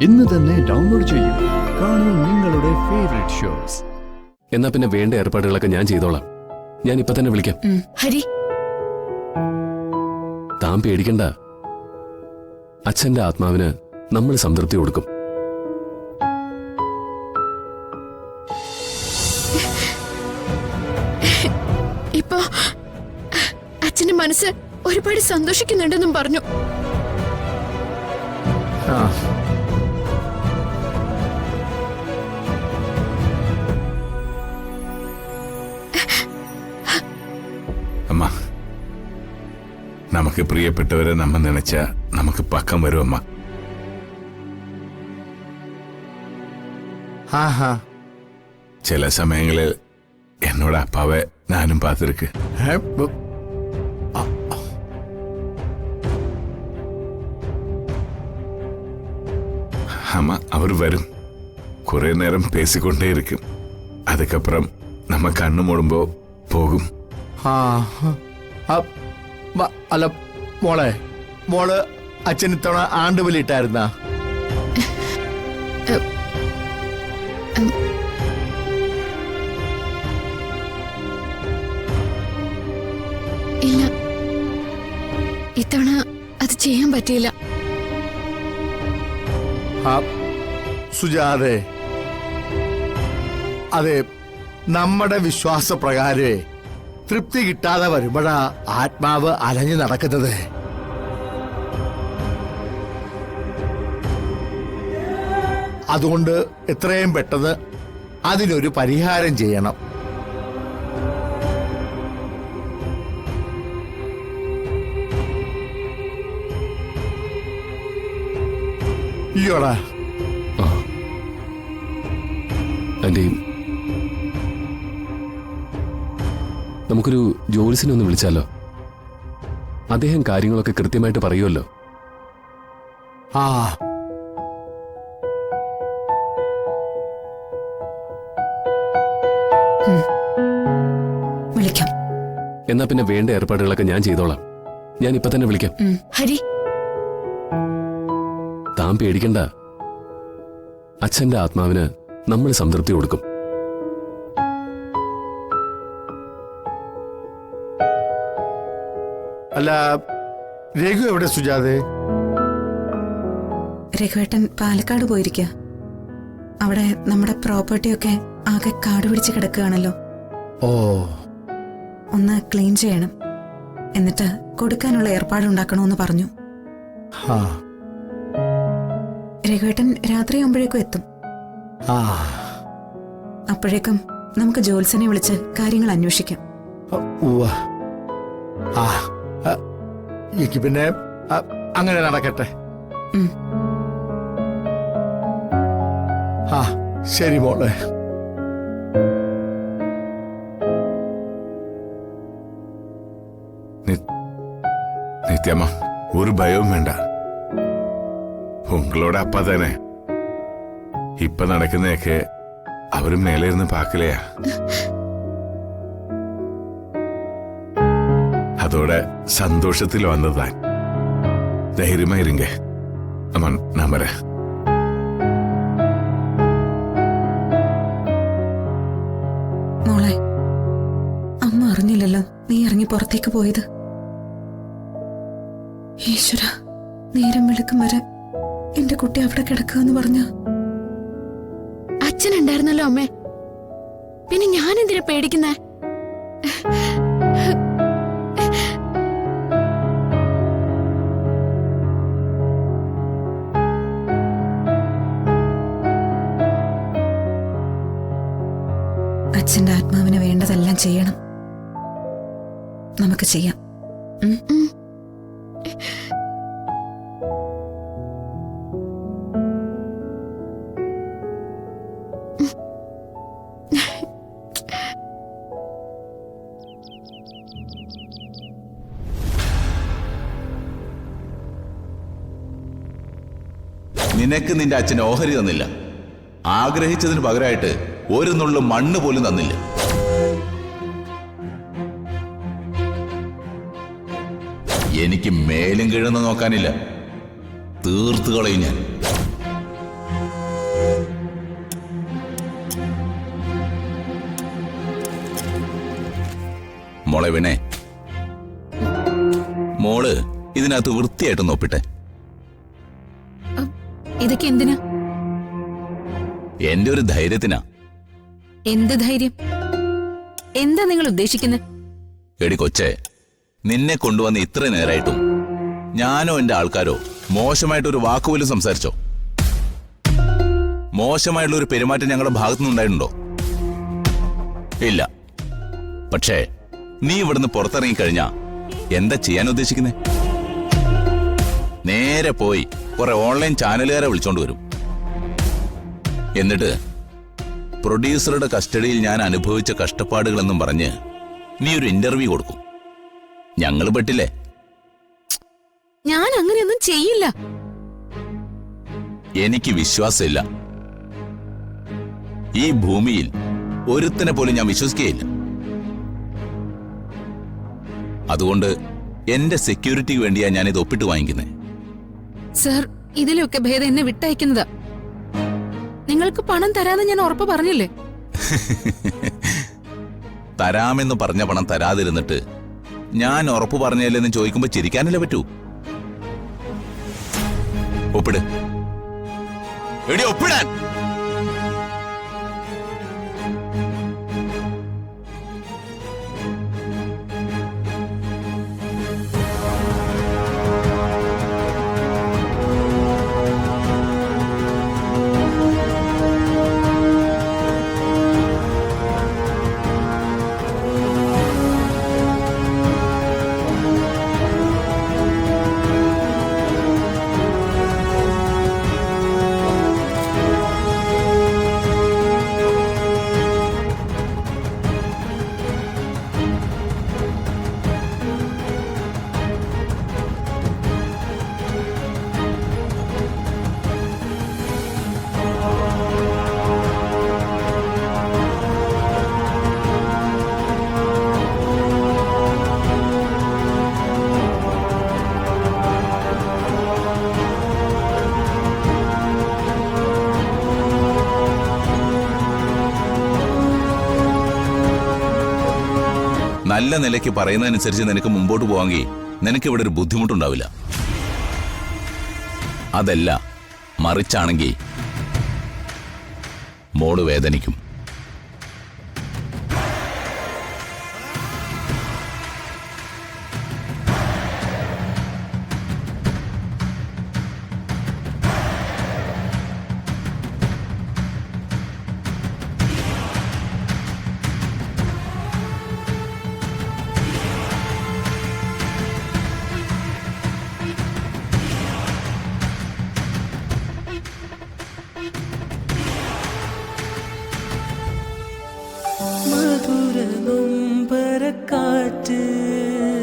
ഇന്ന് തന്നെ ഡൗൺലോഡ് ചെയ്യൂ. കാണൂ നിങ്ങളുടെ ഫേവറേറ്റ് ഷോസ്. എന്നാ പിന്നെ വേണ്ട ഏർപ്പാടുകളൊക്കെ ഞാൻ ചെയ്തോളാം. ഞാൻ ഇപ്പൊ തന്നെ വിളിക്കാം. ഹരി, താൻ പേടിക്കണ്ട. അച്ഛന്റെ ആത്മാവിന് നമ്മൾ സംതൃപ്തി കൊടുക്കും. ഇപ്പോ അച്ഛന്റെ മനസ്സ് ഒരുപാട് സന്തോഷിക്കുന്നുണ്ടെന്നും പറഞ്ഞു. അമ്മ, നമുക്ക് പ്രിയപ്പെട്ടവരെ നമ്മ നനച്ച നമുക്ക് പക്കം വരും അമ്മ. ചില സമയങ്ങളിൽ എന്നോട് അപ്പാവെ ഞാനും പാത്തിരിക്ക്. അമ്മ, അവർ വരും. കുറെ നേരം പേസിക്കൊണ്ടേയിരിക്കും. അതുക്കപ്പുറം നമ്മ കണ്ണു മൂടുമ്പോ പോകും. അല്ല മോള് അച്ഛൻ ഇത്തവണ ആണ്ടുബലിട്ടായിരുന്ന? ഇല്ല, ഇത്തവണ അത് ചെയ്യാൻ പറ്റിയില്ല. സുജാതെ, അതെ, നമ്മുടെ വിശ്വാസപ്രകാരേ തൃപ്തി കിട്ടാതെ വരുമ്പോഴാ ആത്മാവ് അലഞ്ഞു നടക്കുന്നത്. അതുകൊണ്ട് എത്രയും പെട്ടെന്ന് അതിനൊരു പരിഹാരം ചെയ്യണം. ഇല്ലയോടാ? നമുക്കൊരു ജോലിസിനെ ഒന്ന് വിളിച്ചാലോ? അദ്ദേഹം കാര്യങ്ങളൊക്കെ കൃത്യമായിട്ട് പറയുമല്ലോ. വിളിക്കാം. എന്നാ പിന്നെ വേണ്ട ഏർപ്പാടുകളൊക്കെ ഞാൻ ചെയ്തോളാം. ഞാൻ ഇപ്പൊ തന്നെ വിളിക്കാം. ഹരി, താൻ പേടിക്കണ്ട. അച്ഛന്റെ ആത്മാവിന് നമ്മൾ സംതൃപ്തി കൊടുക്കും. അല്ല, രഘു എവിടെ സുജാതെ? രഘുവേട്ടൻ പാലക്കാട് പോയിരിക്കുക. അവിടെ നമ്മുടെ പ്രോപ്പർട്ടിയൊക്കെ ആകെ കാട് പിടിച്ച് കിടക്കുകയാണല്ലോ. ഒന്ന് ക്ലീൻ ചെയ്യണം. എന്നിട്ട് കൊടുക്കാനുള്ള ഏർപ്പാടുണ്ടാക്കണമെന്ന് പറഞ്ഞു. രഘുവേട്ടൻ രാത്രിയാകുമ്പോഴേക്കും എത്തും. അപ്പോഴേക്കും നമുക്ക് ജോത്സനെ വിളിച്ച് കാര്യങ്ങൾ അന്വേഷിക്കാം. എനിക്ക് പിന്നെ അങ്ങനെ നടക്കട്ടെ. ശരി മോളെ. നിത്യമ്മ, ഒരു ഭയവും വേണ്ട. ഉങ്ങളോട് അപ്പ തന്നെ ഇപ്പൊ നടക്കുന്നതൊക്കെ അവരും മേലെ ഇരുന്ന് പാക്കലയാ. അതോടെ സന്തോഷത്തിൽ വന്നതാൻ. ധൈര്യമായിരുങ്ക അമ്മ, നമ്പര. മോളെ, അമ്മ അറിഞ്ഞില്ലല്ലോ നീ ഇറങ്ങി പുറത്തേക്ക് പോയത്. ഈശ്വര, നേരം വെളുക്കും വരെ എന്റെ കുട്ടി അവിടെ കിടക്കുക പറഞ്ഞ. അച്ഛനുണ്ടായിരുന്നല്ലോ അമ്മേ, പിന്നെ ഞാൻ എന്തിനാ പേടിക്കുന്നേ? അച്ഛന്റെ ആത്മാവിന് വേണ്ടതെല്ലാം ചെയ്യണം. നമുക്ക് ചെയ്യാം. നിനക്ക് നിന്റെ അച്ഛൻ ഓഹരി തന്നില്ല. ആഗ്രഹിച്ചതിന് പകരമായിട്ട് ഒരു നുള്ളു മണ്ണ് പോലും തന്നില്ല. എനിക്ക് മേലും കിഴന്ന് നോക്കാനില്ല. തീർത്തു കളയും ഞാൻ. മോളെ വീണേ, മോള് ഇതിനകത്ത് വൃത്തിയായിട്ട് നോപ്പിട്ടെ. ഇതൊക്കെ എന്തിനാ? എന്റെ ഒരു ധൈര്യത്തിനാ. എന്ത് ധൈര്യം? എന്താ നിങ്ങൾ ഉദ്ദേശിക്കുന്നത്? എടി കൊച്ചേ, നിന്നെ കൊണ്ടുവന്ന് ഇത്ര നേരായിട്ടും ഞാനോ എന്റെ ആൾക്കാരോ മോശമായിട്ടൊരു വാക്കുപോലും സംസാരിച്ചോ? മോശമായിട്ടുള്ള ഒരു പെരുമാറ്റം ഞങ്ങളുടെ ഭാഗത്തുനിന്നുണ്ടായിട്ടുണ്ടോ? ഇല്ല. പക്ഷേ നീ ഇവിടുന്ന് പുറത്തിറങ്ങിക്കഴിഞ്ഞാ എന്താ ചെയ്യാൻ ഉദ്ദേശിക്കുന്നേ? നേരെ പോയി കുറെ ഓൺലൈൻ ചാനലുകാരെ വിളിച്ചോണ്ട് വരും. എന്നിട്ട് പ്രൊഡ്യൂസറുടെ കസ്റ്റഡിയിൽ ഞാൻ അനുഭവിച്ച കഷ്ടപ്പാടുകളെന്നും പറഞ്ഞ് നീ ഒരു ഇന്റർവ്യൂ കൊടുക്കും. ഞങ്ങൾ പെട്ടില്ലേ? ഞാൻ അങ്ങനെയൊന്നും ചെയ്യില്ല. എനിക്ക് വിശ്വാസമില്ല. ഈ ഭൂമിയിൽ ഒരുത്തനെ പോലും ഞാൻ വിശ്വസിക്കുകയില്ല. അതുകൊണ്ട് എന്റെ സെക്യൂരിറ്റിക്ക് വേണ്ടിയാ ഞാനിത് ഒപ്പിട്ട് വാങ്ങിക്കുന്നത്. സർ, ഇതിലൊക്കെ ഭേദം എന്നെ വിട്ടയക്കുന്നതാ. നിങ്ങൾക്ക് പണം തരാന്ന് ഞാൻ ഉറപ്പ് പറഞ്ഞില്ലേ? തരാമെന്ന് പറഞ്ഞ പണം തരാതിരുന്നിട്ട് ഞാൻ ഉറപ്പ് പറഞ്ഞല്ലെന്ന് ചോദിക്കുമ്പോ ചിരിക്കാനല്ലേ പറ്റൂ? ഒപ്പിട്. എടി ഒപ്പിടാൻ. നല്ല നിലയ്ക്ക് പറയുന്നതനുസരിച്ച് നിനക്ക് മുമ്പോട്ട് പോവാമെങ്കിൽ നിനക്ക് ഇവിടെ ഒരു ബുദ്ധിമുട്ടുണ്ടാവില്ല. അതല്ല മറിച്ചാണെങ്കിൽ മോള് വേദനിക്കും. മധുര നൊമ്പരക്കാറ്റ്